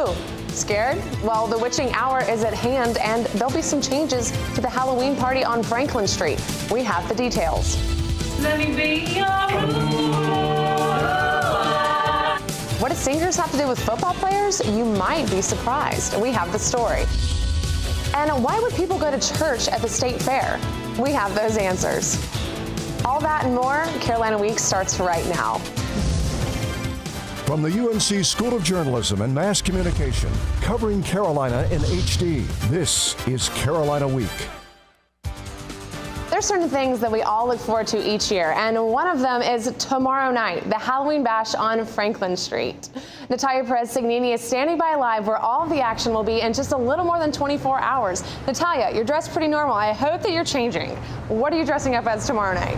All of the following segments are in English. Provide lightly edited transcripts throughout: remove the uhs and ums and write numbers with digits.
Ooh, scared? Well, the witching hour is at hand, and there'll be some changes to the Halloween party on Franklin Street. We have the details. Let me be your What do singers have to do with football players? You might be surprised. We have the story. And why would people go to church at the state fair? We have those answers. All that and more, Carolina Week starts right now. From the UNC School of Journalism and Mass Communication, covering Carolina in HD, this is Carolina Week. There's certain things that we all look forward to each year, and one of them is tomorrow night, the Halloween Bash on Franklin Street. Natalia Perez-Signini is standing by live where all of the action will be in just a little more than 24 hours. Natalia, you're dressed pretty normal. I hope that you're changing. What are you dressing up as tomorrow night?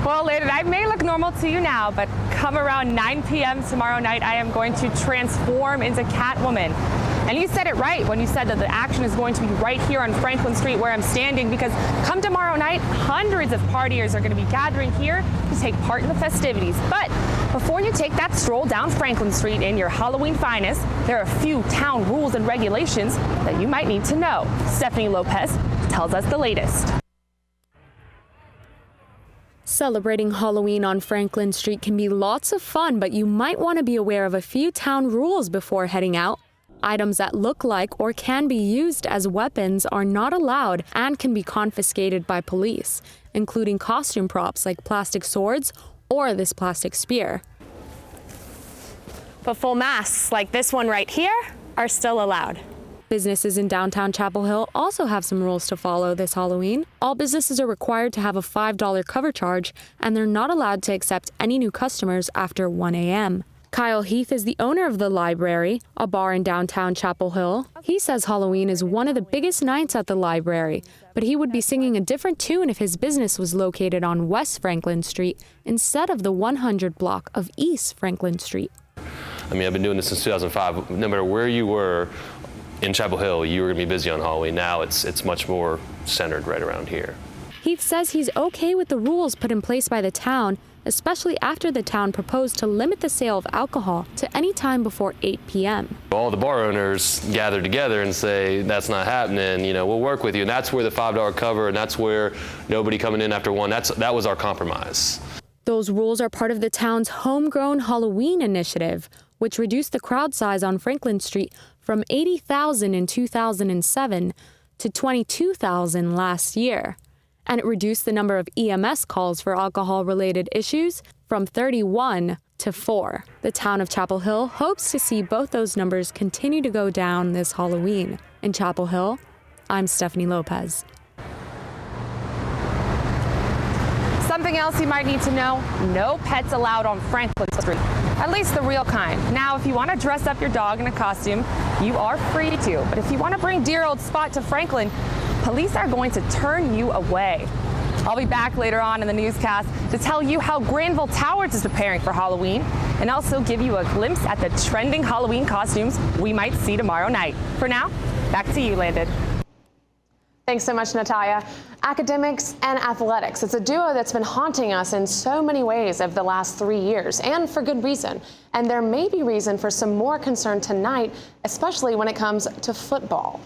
Well, Landon, I may look normal to you now, but come around 9 p.m. tomorrow night, I am going to transform into Catwoman. And you said it right when you said that the action is going to be right here on Franklin Street where I'm standing, because come tomorrow night, hundreds of partiers are going to be gathering here to take part in the festivities. But before you take that stroll down Franklin Street in your Halloween finest, there are a few town rules and regulations that you might need to know. Stephanie Lopez tells us the latest. Celebrating Halloween on Franklin Street can be lots of fun, but you might want to be aware of a few town rules before heading out. Items that look like or can be used as weapons are not allowed and can be confiscated by police, including costume props like plastic swords or this plastic spear. But full masks like this one right here are still allowed. Businesses in downtown Chapel Hill also have some rules to follow this Halloween. All businesses are required to have a $5 cover charge, and they're not allowed to accept any new customers after 1 a.m. Kyle Heath is the owner of The Library, a bar in downtown Chapel Hill. He says Halloween is one of the biggest nights at the library, but he would be singing a different tune if his business was located on West Franklin Street instead of the 100 block of East Franklin Street. I mean, I've been doing this since 2005. No matter where you were in Chapel Hill, you were going to be busy on Halloween. Now it's much more centered right around here. Heath says he's okay with the rules put in place by the town, especially after the town proposed to limit the sale of alcohol to any time before 8 p.m. All the bar owners gather together and say, that's not happening, we'll work with you. And that's where the $5 cover, and that's where nobody coming in after 1, that was our compromise. Those rules are part of the town's homegrown Halloween initiative, which reduced the crowd size on Franklin Street from 80,000 in 2007 to 22,000 last year. And it reduced the number of EMS calls for alcohol-related issues from 31 to 4. The town of Chapel Hill hopes to see both those numbers continue to go down this Halloween. In Chapel Hill, I'm Stephanie Lopez. Something else you might need to know, no pets allowed on Franklin Street. At least the real kind. Now, if you want to dress up your dog in a costume, you are free to. But if you want to bring dear old Spot to Franklin, police are going to turn you away. I'll be back later on in the newscast to tell you how Granville Towers is preparing for Halloween and also give you a glimpse at the trending Halloween costumes we might see tomorrow night. For now, back to you, Landon. Thanks so much, Natalia. Academics and athletics. It's a duo that's been haunting us in so many ways over the last 3 years, and for good reason. And there may be reason for some more concern tonight, especially when it comes to football.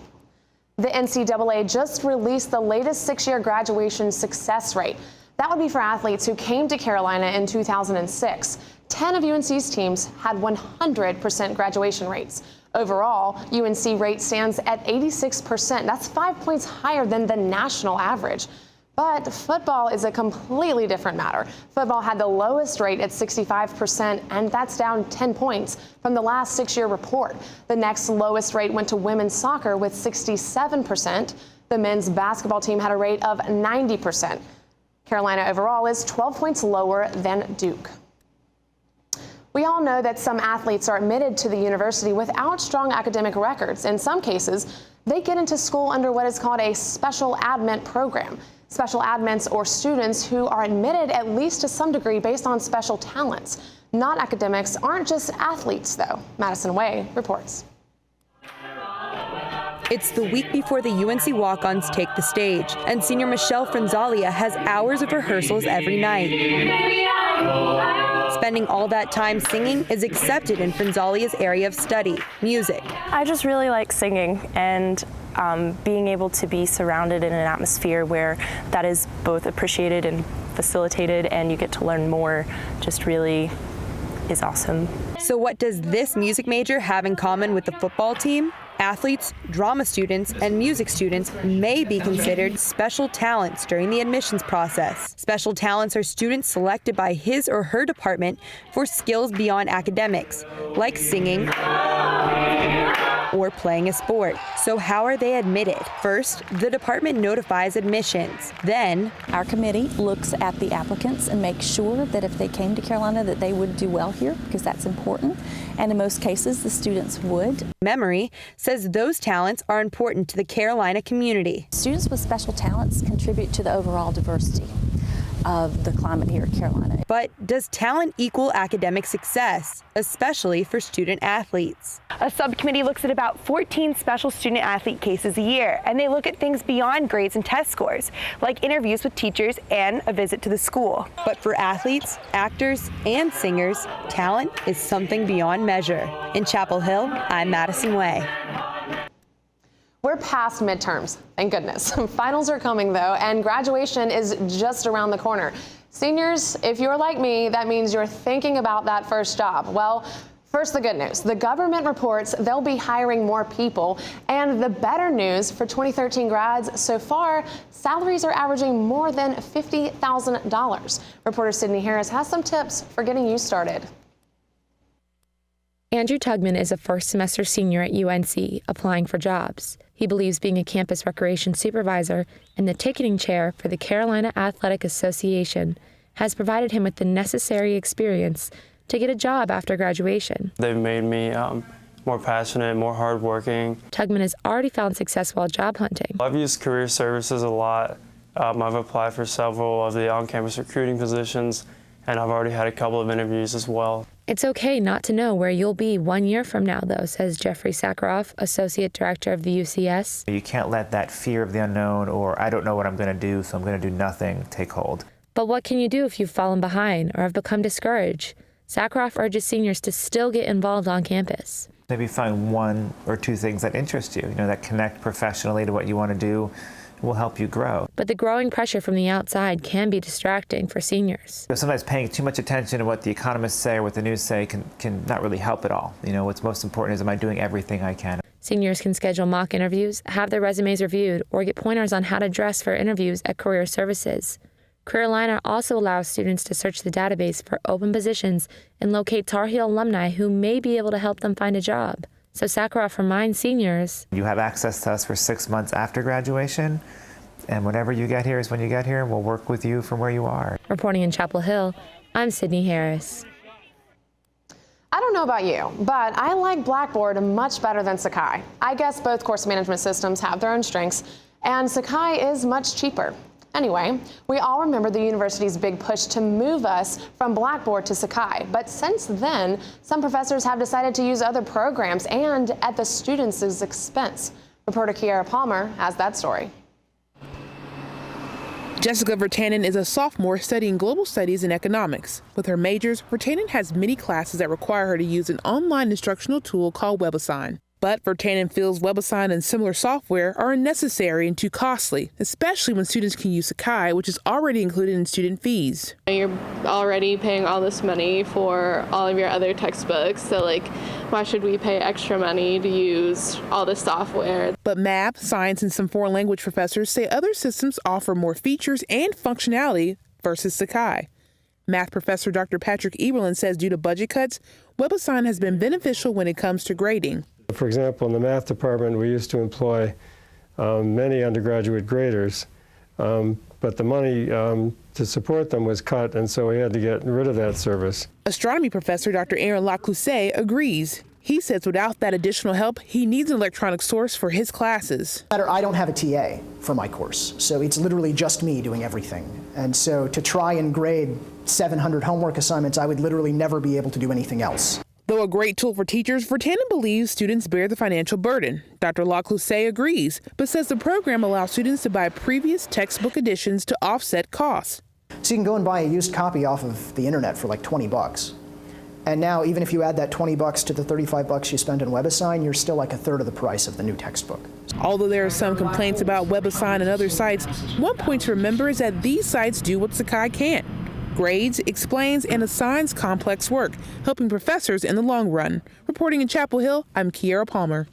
The NCAA just released the latest 6-year graduation success rate. That would be for athletes who came to Carolina in 2006. 10 of UNC's teams had 100% graduation rates. Overall, UNC rate stands at 86%. That's 5 points higher than the national average. But football is a completely different matter. Football had the lowest rate at 65%, and that's down 10 points from the last 6-year report. The next lowest rate went to women's soccer with 67%. The men's basketball team had a rate of 90%. Carolina overall is 12 points lower than Duke. We all know that some athletes are admitted to the university without strong academic records. In some cases, they get into school under what is called a special admit program. Special admits or students who are admitted at least to some degree based on special talents. Not academics aren't just athletes, though. Madison Way reports. It's the week before the UNC walk-ons take the stage, and senior Michelle Franzalia has hours of rehearsals every night. spending all that time singing is accepted in Frenzalia's area of study, music. I just really like singing and being able to be surrounded in an atmosphere where that is both appreciated and facilitated, and you get to learn more, just really is awesome. So what does this music major have in common with the football team? Athletes, drama students, and music students may be considered special talents during the admissions process. Special talents are students selected by his or her department for skills beyond academics, like singing or playing a sport. So how are they admitted? First, the department notifies admissions. Then, our committee looks at the applicants and makes sure that if they came to Carolina that they would do well here, because that's important. And in most cases, the students would. Memory says those talents are important to the Carolina community. Students with special talents contribute to the overall diversity of the climate here at Carolina. But does talent equal academic success, especially for student athletes? A subcommittee looks at about 14 special student athlete cases a year, and they look at things beyond grades and test scores, like interviews with teachers and a visit to the school. But for athletes, actors, and singers, talent is something beyond measure. In Chapel Hill, I'm Madison Way. We're past midterms, thank goodness. Finals are coming though, and graduation is just around the corner. Seniors, if you're like me, that means you're thinking about that first job. Well, first the good news. The government reports they'll be hiring more people, and the better news for 2013 grads, so far, salaries are averaging more than $50,000. Reporter Sydney Harris has some tips for getting you started. Andrew Tugman is a first semester senior at UNC applying for jobs. He believes being a campus recreation supervisor and the ticketing chair for the Carolina Athletic Association has provided him with the necessary experience to get a job after graduation. They've made me more passionate, more hardworking. Tugman has already found success while job hunting. I've used career services a lot. I've applied for several of the on-campus recruiting positions, and I've already had a couple of interviews as well. It's okay not to know where you'll be 1 year from now, though, says Jeffrey Sakharov, Associate Director of the UCS. You can't let that fear of the unknown or I don't know what I'm going to do, so I'm going to do nothing take hold. But what can you do if you've fallen behind or have become discouraged? Sakharov urges seniors to still get involved on campus. Maybe find one or two things that interest you, that connect professionally to what you want to do. Will help you grow. But the growing pressure from the outside can be distracting for seniors. Sometimes paying too much attention to what the economists say or what the news say can not really help at all. What's most important is, am I doing everything I can? Seniors can schedule mock interviews, have their resumes reviewed, or get pointers on how to dress for interviews at Career Services. Carolina also allows students to search the database for open positions and locate Tar Heel alumni who may be able to help them find a job. So Sakharov reminds seniors, you have access to us for 6 months after graduation, and whenever you get here is when you get here, and we'll work with you from where you are. Reporting in Chapel Hill, I'm Sydney Harris. I don't know about you, but I like Blackboard much better than Sakai. I guess both course management systems have their own strengths, and Sakai is much cheaper. Anyway, we all remember the university's big push to move us from Blackboard to Sakai. But since then, some professors have decided to use other programs and at the students' expense. Reporter Kiara Palmer has that story. Jessica Vertanen is a sophomore studying global studies and economics. With her majors, Vertanen has many classes that require her to use an online instructional tool called WebAssign. But Vertanen feels WebAssign and similar software are unnecessary and too costly, especially when students can use Sakai, which is already included in student fees. You're already paying all this money for all of your other textbooks, so why should we pay extra money to use all this software? But math, science, and some foreign language professors say other systems offer more features and functionality versus Sakai. Math professor Dr. Patrick Eberlin says due to budget cuts, WebAssign has been beneficial when it comes to grading. For example, in the math department, we used to employ many undergraduate graders, but the money to support them was cut, and so we had to get rid of that service. Astronomy professor Dr. Aaron Laclouse agrees. He says without that additional help, he needs an electronic source for his classes. I don't have a TA for my course, so it's literally just me doing everything. And so to try and grade 700 homework assignments, I would literally never be able to do anything else. Though a great tool for teachers, Vertanen believes students bear the financial burden. Dr. Laclouse agrees, but says the program allows students to buy previous textbook editions to offset costs. So you can go and buy a used copy off of the internet for like 20 bucks. And now, even if you add that 20 bucks to the 35 bucks you spend on WebAssign, you're still like a third of the price of the new textbook. Although there are some complaints about WebAssign and other sites, one point to remember is that these sites do what Sakai can't. Grades, explains, and assigns complex work, helping professors in the long run. Reporting in Chapel Hill, I'm Kiara Palmer.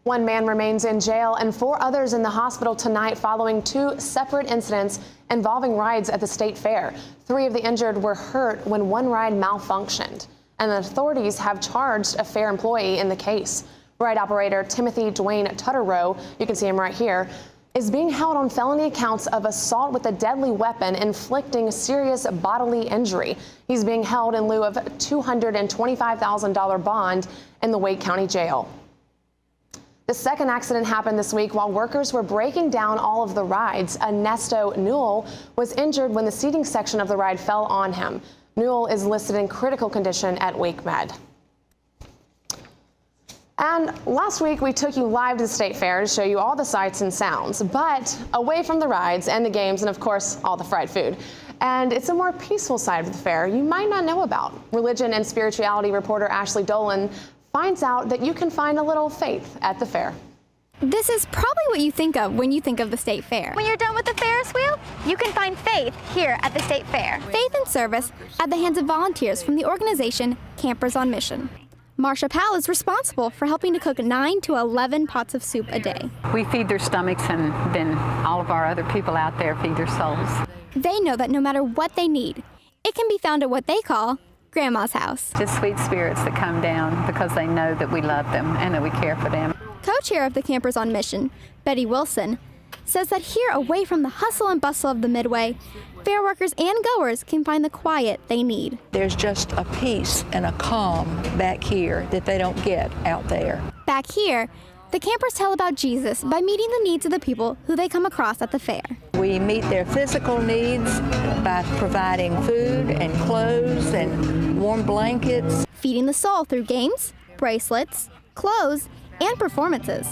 One man remains in jail and 4 others in the hospital tonight following 2 separate incidents involving rides at the state fair. 3 of the injured were hurt when one ride malfunctioned, and the authorities have charged a fair employee in the case. Ride operator Timothy Dwayne Tutterow, you can see him right here, is being held on felony accounts of assault with a deadly weapon inflicting serious bodily injury. He's being held in lieu of a $225,000 bond in the Wake County Jail. The second accident happened this week while workers were breaking down all of the rides. Ernesto Newell was injured when the seating section of the ride fell on him. Newell is listed in critical condition at Wake Med. And last week, we took you live to the State Fair to show you all the sights and sounds, but away from the rides and the games and, of course, all the fried food. And it's a more peaceful side of the fair you might not know about. Religion and spirituality reporter Ashley Dolan finds out that you can find a little faith at the fair. This is probably what you think of when you think of the State Fair. When you're done with the Ferris wheel, you can find faith here at the State Fair. Faith and service at the hands of volunteers from the organization Campers on Mission. Marsha Powell is responsible for helping to cook 9 to 11 pots of soup a day. We feed their stomachs, and then all of our other people out there feed their souls. They know that no matter what they need, it can be found at what they call Grandma's house. Just sweet spirits that come down because they know that we love them and that we care for them. Co-chair of the Campers on Mission, Betty Wilson, says that here, away from the hustle and bustle of the Midway, fair workers and goers can find the quiet they need. There's just a peace and a calm back here that they don't get out there. Back here, the campers tell about Jesus by meeting the needs of the people who they come across at the fair. We meet their physical needs by providing food and clothes and warm blankets. Feeding the soul through games, bracelets, clothes, and performances.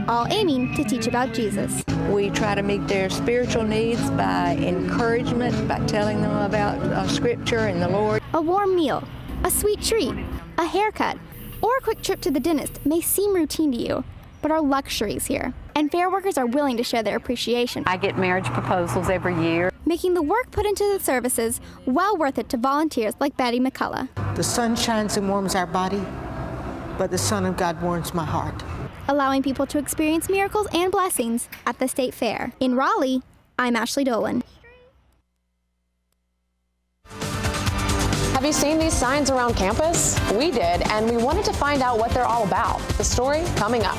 All aiming to teach about Jesus. We try to meet their spiritual needs by encouragement, by telling them about Scripture and the Lord. A warm meal, a sweet treat, a haircut, or a quick trip to the dentist may seem routine to you, but are luxuries here. And fair workers are willing to share their appreciation. I get marriage proposals every year. Making the work put into the services well worth it to volunteers like Betty McCullough. The sun shines and warms our body, but the Son of God warms my heart. Allowing people to experience miracles and blessings at the State Fair. In Raleigh, I'm Ashley Dolan. Have you seen these signs around campus? We did, and we wanted to find out what they're all about. The story coming up.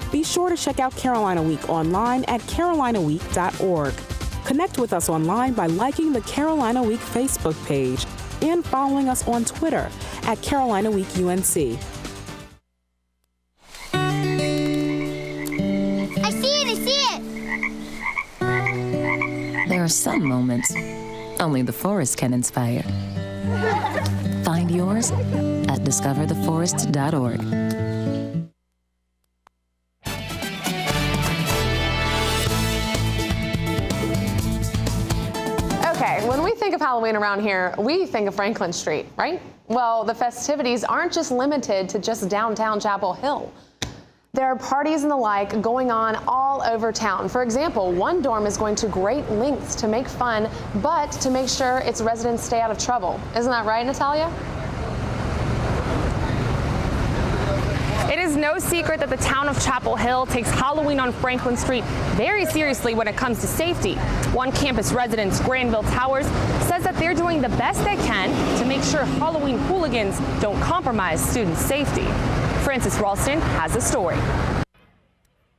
Be sure to check out Carolina Week online at carolinaweek.org. Connect with us online by liking the Carolina Week Facebook page and following us on Twitter at Carolina Week UNC. I see it! There are some moments only the forest can inspire. Find yours at discovertheforest.org. Okay, when we think of Halloween around here, we think of Franklin Street, right? Well, the festivities aren't just limited to just downtown Chapel Hill. There are parties and the like going on all over town. For example, one dorm is going to great lengths to make fun, but to make sure its residents stay out of trouble. Isn't that right, Natalia? It is no secret that the town of Chapel Hill takes Halloween on Franklin Street very seriously when it comes to safety. One campus resident, Granville Towers, says that they're doing the best they can to make sure Halloween hooligans don't compromise students' safety. Francis Ralston has the story.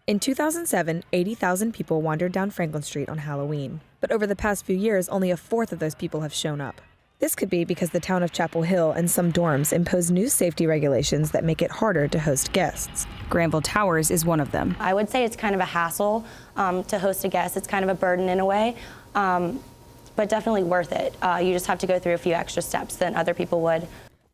In 2007, 80,000 people wandered down Franklin Street on Halloween. But over the past few years, only a fourth of those people have shown up. This could be because the town of Chapel Hill and some dorms impose new safety regulations that make it harder to host guests. Granville Towers is one of them. I would say it's kind of a hassle to host a guest. It's kind of a burden in a way, but definitely worth it. You just have to go through a few extra steps than other people would.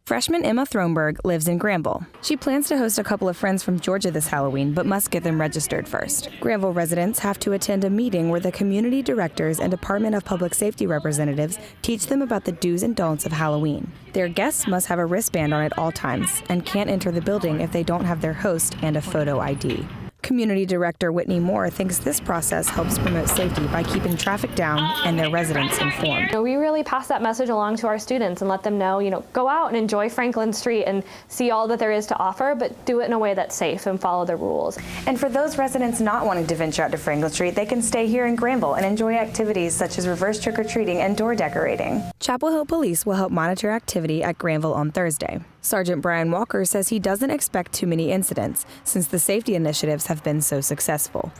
Freshman Emma Thronberg lives in Granville. She plans to host a couple of friends from Georgia this Halloween, but must get them registered first. Granville residents have to attend a meeting where the community directors and Department of Public Safety representatives teach them about the do's and don'ts of Halloween. Their guests must have a wristband on at all times and can't enter the building if they don't have their host and a photo ID. Community Director Whitney Moore thinks this process helps promote safety by keeping traffic down and their residents informed. We really pass that message along to our students and let them know, go out and enjoy Franklin Street and see all that there is to offer, but do it in a way that's safe and follow the rules. And for those residents not wanting to venture out to Franklin Street, they can stay here in Granville and enjoy activities such as reverse trick-or-treating and door decorating. Chapel Hill Police will help monitor activity at Granville on Thursday. Sergeant Brian Walker says he doesn't expect too many incidents since the safety initiatives have been so successful.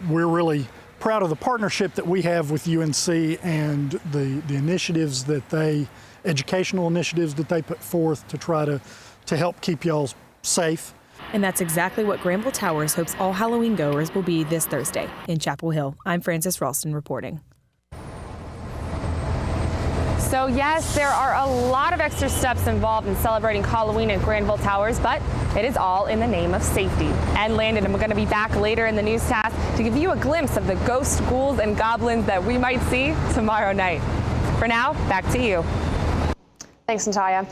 We're really proud of the partnership that we have with UNC and the initiatives educational initiatives that they put forth to try to help keep y'all safe. And that's exactly what Granville Towers hopes all Halloween goers will be this Thursday. In Chapel Hill, I'm Frances Ralston reporting. So yes, there are a lot of extra steps involved in celebrating Halloween at Granville Towers, but it is all in the name of safety. And Landon, I'm going to be back later in the newscast to give you a glimpse of the ghosts, ghouls, and goblins that we might see tomorrow night. For now, back to you. Thanks, Natalia.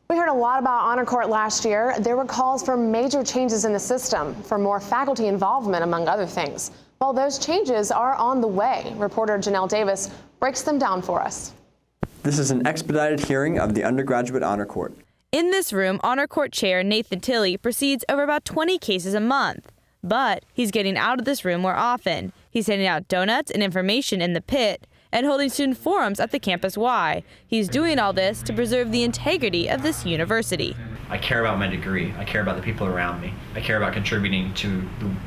We heard a lot about Honor Court last year. There were calls for major changes in the system, for more faculty involvement, among other things. Well, those changes are on the way. Reporter Janelle Davis breaks them down for us. This is an expedited hearing of the undergraduate Honor Court. In this room, Honor Court Chair Nathan Tilley proceeds over about 20 cases a month. But he's getting out of this room more often. He's handing out donuts and information in the pit and holding student forums at the Campus Y. He's doing all this to preserve the integrity of this university. I care about my degree. I care about the people around me. I care about contributing to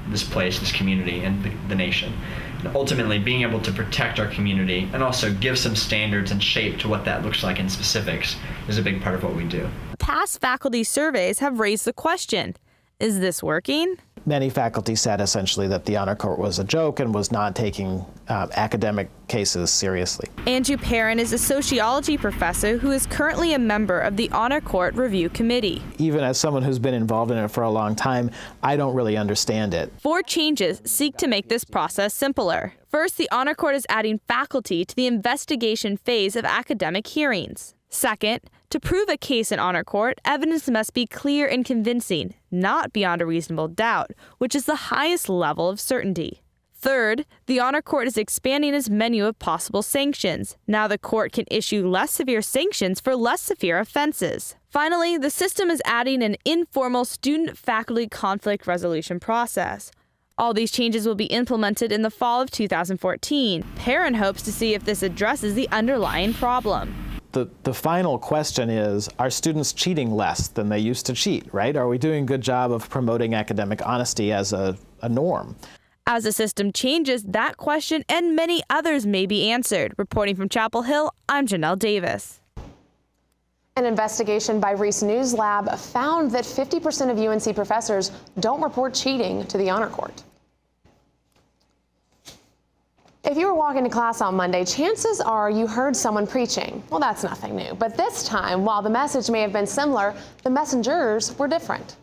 this place, this community, and the nation. And ultimately, being able to protect our community and also give some standards and shape to what that looks like in specifics is a big part of what we do. Past faculty surveys have raised the question, is this working? Many faculty said essentially that the Honor Court was a joke and was not taking academic cases seriously. Andrew Perrin is a sociology professor who is currently a member of the Honor Court Review Committee. Even as someone who's been involved in it for a long time, I don't really understand it. 4 changes seek to make this process simpler. First, the Honor Court is adding faculty to the investigation phase of academic hearings. Second, to prove a case in Honor Court, evidence must be clear and convincing, not beyond a reasonable doubt, which is the highest level of certainty. Third, the Honor Court is expanding its menu of possible sanctions. Now the court can issue less severe sanctions for less severe offenses. Finally, the system is adding an informal student-faculty conflict resolution process. All these changes will be implemented in the fall of 2014. Perrin hopes to see if this addresses the underlying problem. The final question is, are students cheating less than they used to cheat, right? Are we doing a good job of promoting academic honesty as a norm? As the system changes, that question and many others may be answered. Reporting from Chapel Hill, I'm Janelle Davis. An investigation by Reese News Lab found that 50% of UNC professors don't report cheating to the Honor Court. If you were walking to class on Monday, chances are you heard someone preaching. Well, that's nothing new. But this time, while the message may have been similar, the messengers were different.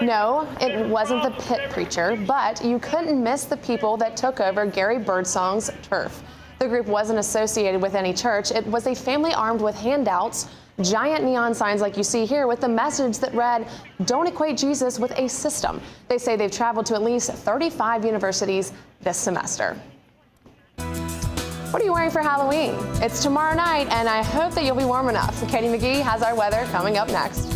No, it wasn't the pit preacher, but you couldn't miss the people that took over Gary Birdsong's turf. The group wasn't associated with any church. It was a family armed with handouts, giant neon signs like you see here with the message that read, "Don't equate Jesus with a system." They say they've traveled to at least 35 universities this semester. What are you wearing for Halloween? It's tomorrow night, and I hope that you'll be warm enough. Katie McGee has our weather coming up next.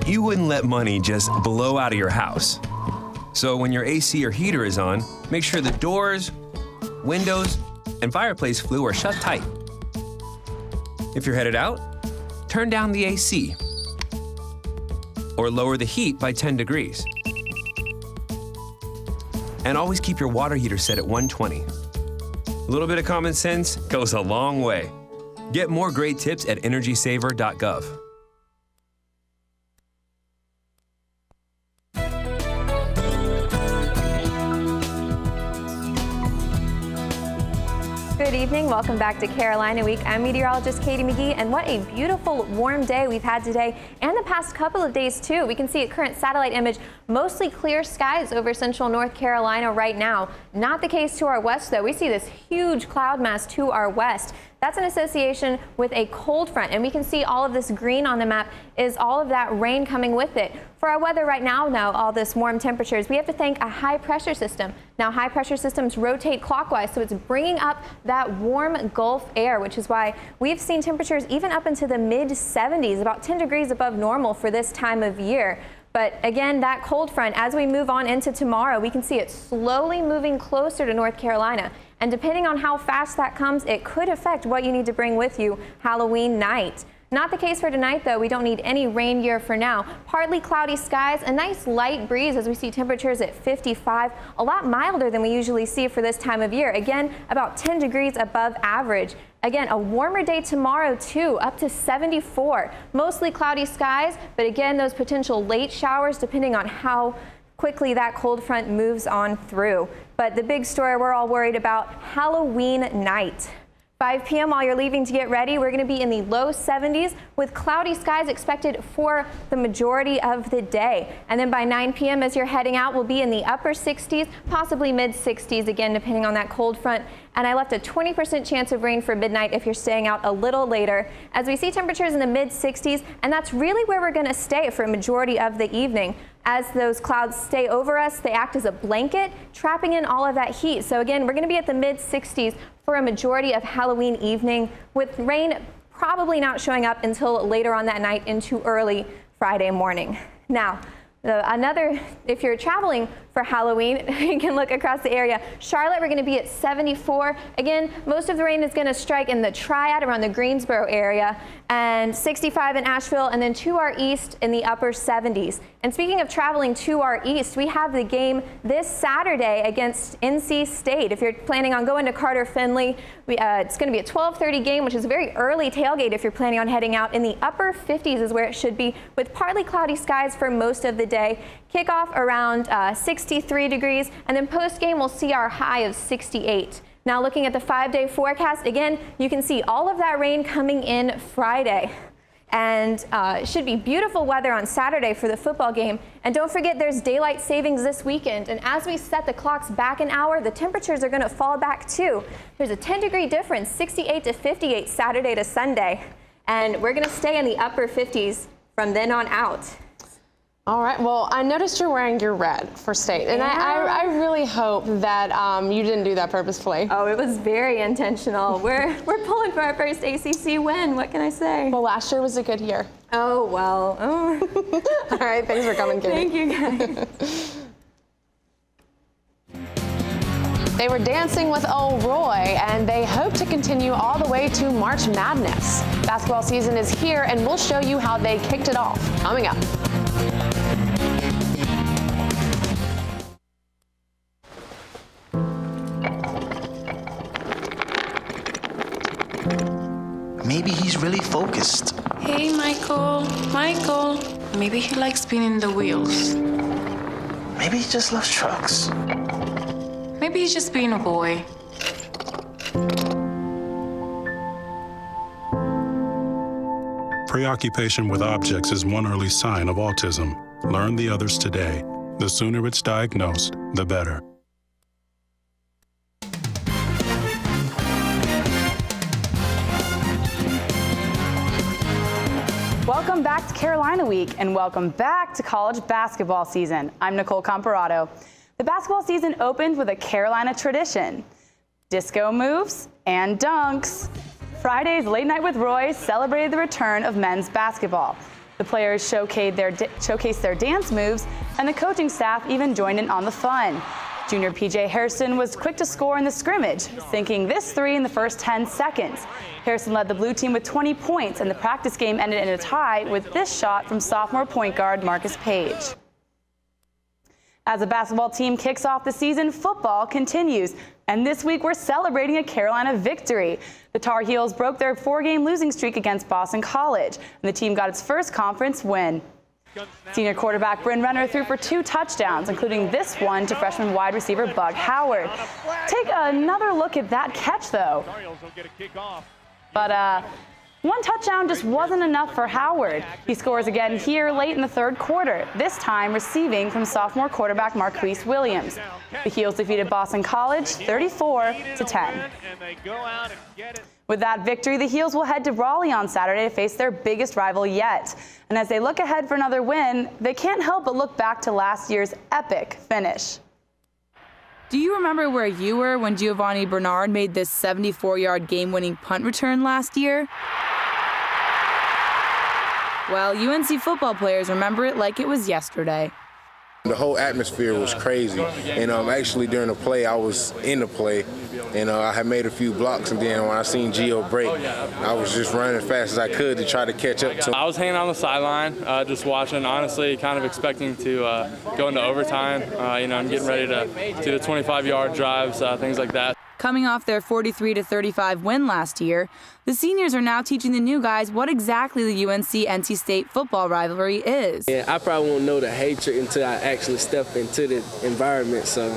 You wouldn't let money just blow out of your house. So when your AC or heater is on, make sure the doors, windows, and fireplace flue are shut tight. If you're headed out, turn down the AC or lower the heat by 10 degrees. And always keep your water heater set at 120. A little bit of common sense goes a long way. Get more great tips at energysaver.gov. Good Good evening. Welcome back to Carolina Week. I'm meteorologist Katie McGee, and what a beautiful warm day we've had today and the past couple of days too. We can see at current satellite image mostly clear skies over central North Carolina right now. Not the case to our west though. We see this huge cloud mass to our west. That's an association with a cold front, and we can see all of this green on the map is all of that rain coming with it. For our weather right now, all this warm temperatures, we have to thank a high pressure system. Now, high pressure systems rotate clockwise, so it's bringing up that warm Gulf air, which is why we've seen temperatures even up into the mid 70s, about 10 degrees above normal for this time of year. But again, that cold front, as we move on into tomorrow, we can see it slowly moving closer to North Carolina. And depending on how fast that comes, it could affect what you need to bring with you Halloween night. Not the case for tonight, though. We don't need any rain gear for now. Partly cloudy skies, a nice light breeze as we see temperatures at 55, a lot milder than we usually see for this time of year. Again, about 10 degrees above average. Again, a warmer day tomorrow, too, up to 74. Mostly cloudy skies, but again, those potential late showers depending on how quickly that cold front moves on through. But the big story we're all worried about, Halloween night. 5 p.m. while you're leaving to get ready, we're going to be in the low 70s with cloudy skies expected for the majority of the day. And then by 9 p.m. as you're heading out, we'll be in the upper 60s, possibly mid 60s again, depending on that cold front. And I left a 20% chance of rain for midnight if you're staying out a little later. As we see temperatures in the mid 60s, and that's really where we're going to stay for a majority of the evening. As those clouds stay over us, they act as a blanket, trapping in all of that heat. So again, we're going to be at the mid 60s for a majority of Halloween evening, with rain probably not showing up until later on that night into early Friday morning. Now, if you're traveling for Halloween, you can look across the area. Charlotte, we're going to be at 74. Again, most of the rain is going to strike in the Triad around the Greensboro area, and 65 in Asheville, and then to our east in the upper 70s. And speaking of traveling to our east, we have the game this Saturday against NC State. If you're planning on going to Carter Finley, it's going to be a 12:30 game, which is a very early tailgate if you're planning on heading out. In the upper 50s is where it should be, with partly cloudy skies for most of the day. Kickoff around 63 degrees, and then post-game we'll see our high of 68. Now looking at the 5-day forecast, again, you can see all of that rain coming in Friday. And it should be beautiful weather on Saturday for the football game. And don't forget, there's daylight savings this weekend. And as we set the clocks back an hour, the temperatures are going to fall back too. There's a 10-degree difference, 68 to 58 Saturday to Sunday. And we're going to stay in the upper 50s from then on out. All right. Well, I noticed you're wearing your red for state, and I really hope that you didn't do that purposefully. Oh, it was very intentional. We're pulling for our first ACC win. What can I say? Well, last year was a good year. Oh, well. Oh. All right. Thanks for coming, Katie. Thank you, guys. They were dancing with Old Roy, and they hope to continue all the way to March Madness. Basketball season is here, and we'll show you how they kicked it off. Coming up. Maybe he's really focused. Hey, Michael. Michael. Maybe he likes spinning the wheels. Maybe he just loves trucks. Maybe he's just being a boy. Preoccupation with objects is one early sign of autism. Learn the others today. The sooner it's diagnosed, the better. Welcome back to Carolina Week, and welcome back to college basketball season. I'm Nicole Comparato. The basketball season opened with a Carolina tradition: disco moves and dunks. Friday's Late Night with Roy celebrated the return of men's basketball. The players showcased their dance moves, and the coaching staff even joined in on the fun. Junior PJ Harrison was quick to score in the scrimmage, sinking this three in the first 10 seconds. Harrison led the blue team with 20 points, and the practice game ended in a tie with this shot from sophomore point guard Marcus Page. As the basketball team kicks off the season, football continues. And this week, we're celebrating a Carolina victory. The Tar Heels broke their 4-game losing streak against Boston College, and the team got its first conference win. Senior quarterback Bryn Renner threw for 2 touchdowns, including this one to freshman wide receiver Bug Howard. Take another look at that catch, though. But one touchdown just wasn't enough for Howard. He scores again here late in the 3rd quarter, this time receiving from sophomore quarterback Marquise Williams. The Heels defeated Boston College 34-10. With that victory, the Heels will head to Raleigh on Saturday to face their biggest rival yet. And as they look ahead for another win, they can't help but look back to last year's epic finish. Do you remember where you were when Giovanni Bernard made this 74-yard game-winning punt return last year? Well, UNC football players remember it like it was yesterday. The whole atmosphere was crazy, and actually during the play, I was in the play, and I had made a few blocks, and then when I seen Gio break, I was just running as fast as I could to try to catch up to him. I was hanging on the sideline, just watching, honestly, kind of expecting to go into overtime. I'm getting ready to do the 25-yard drives, things like that. Coming off their 43-35 win last year, the seniors are now teaching the new guys what exactly the UNC-NC State football rivalry is. Yeah, I probably won't know the hatred until I actually step into the environment, so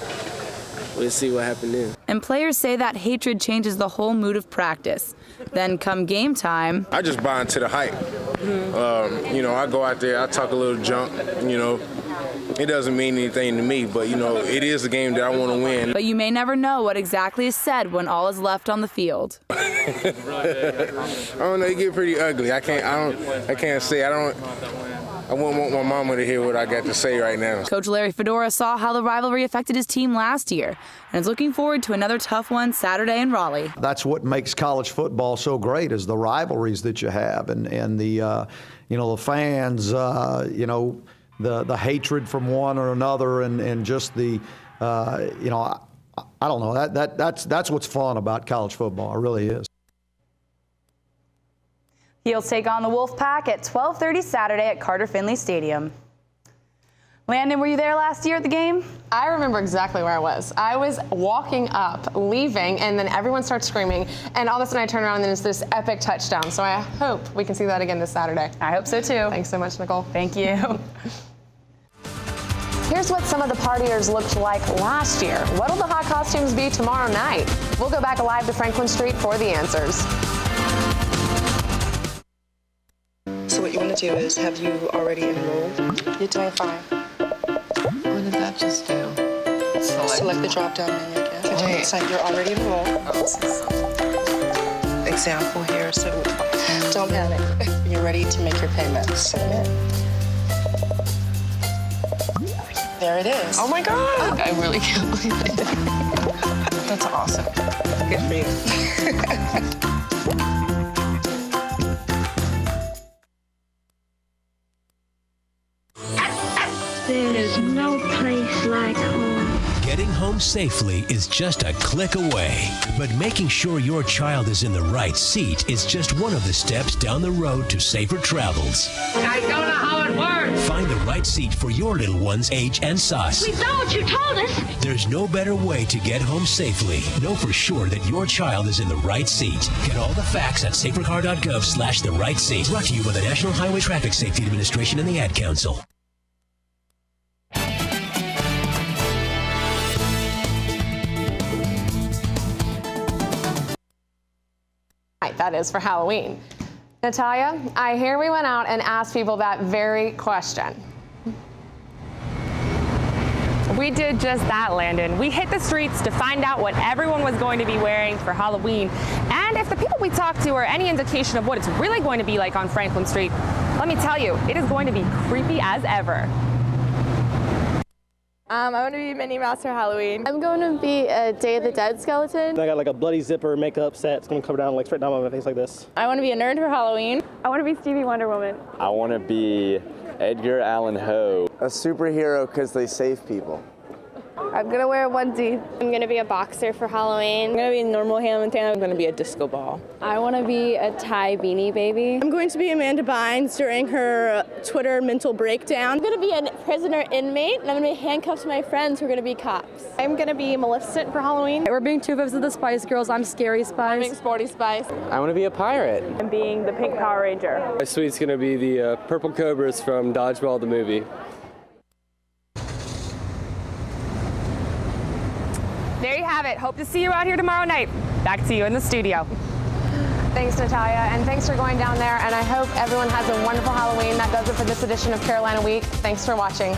we'll see what happens then. And players say that hatred changes the whole mood of practice. Then come game time, I just buy into the hype. I go out there, I talk a little junk, It doesn't mean anything to me, but, it is a game that I want to win. But you may never know what exactly is said when all is left on the field. I don't know, it get pretty ugly. I can't say. I wouldn't want my mama to hear what I got to say right now. Coach Larry Fedora saw how the rivalry affected his team last year and is looking forward to another tough one Saturday in Raleigh. That's what makes college football so great, is the rivalries that you have and the fans, the hatred from one or another, and just the, I don't know, that's what's fun about college football. It really is. Heels take on the Wolfpack at 12:30 Saturday at Carter Finley Stadium. Landon, were you there last year at the game? I remember exactly where I was. I was walking up, leaving, and then everyone starts screaming, and all of a sudden I turn around and there's this epic touchdown. So I hope we can see that again this Saturday. I hope so too. Thanks so much, Nicole. Thank you. Here's what some of the partiers looked like last year. What'll the hot costumes be tomorrow night? We'll go back live to Franklin Street for the answers. So what you want to do is, have you already enrolled? You're 25. What did that just do? Select the drop-down menu again. 50%. You're already enrolled. Example here. So don't panic. You're ready to make your payment. Submit. There it is. Oh my God! I really can't believe it. That's awesome. Good for you. There is no place like home. Getting home safely is just a click away. But making sure your child is in the right seat is just one of the steps down the road to safer travels. I don't know how it works. Find the right seat for your little one's age and size. We know what you told us. There's no better way to get home safely. Know for sure that your child is in the right seat. Get all the facts at safercar.gov/the right seat. Brought to you by the National Highway Traffic Safety Administration and the Ad Council. That is for Halloween. Natalia, I hear we went out and asked people that very question. We did just that, Landon. We hit the streets to find out what everyone was going to be wearing for Halloween. And if the people we talked to are any indication of what it's really going to be like on Franklin Street, let me tell you, it is going to be creepy as ever. I'm going to be Minnie Mouse for Halloween. I'm going to be a Day of the Dead skeleton. I got like a bloody zipper makeup set. It's going to cover down like straight down my face like this. I want to be a nerd for Halloween. I want to be Stevie Wonder Woman. I want to be Edgar Allan Poe. A superhero because they save people. I'm gonna wear a onesie. I'm gonna be a boxer for Halloween. I'm gonna be a normal Hannah Montana. I'm gonna be a disco ball. I wanna be a Ty Beanie Baby. I'm going to be Amanda Bynes during her Twitter mental breakdown. I'm gonna be a prisoner inmate, and I'm gonna be handcuffed to my friends who are gonna be cops. I'm gonna be Maleficent for Halloween. We're being 2/5 of the Spice Girls. I'm Scary Spice. I'm being Sporty Spice. I want to be a pirate. I'm being the Pink Power Ranger. My suite's going to be the Purple Cobras from Dodgeball the movie. There you have it. Hope to see you out here tomorrow night. Back to you in the studio. Thanks, Natalia, and thanks for going down there. And I hope everyone has a wonderful Halloween. That does it for this edition of Carolina Week. Thanks for watching.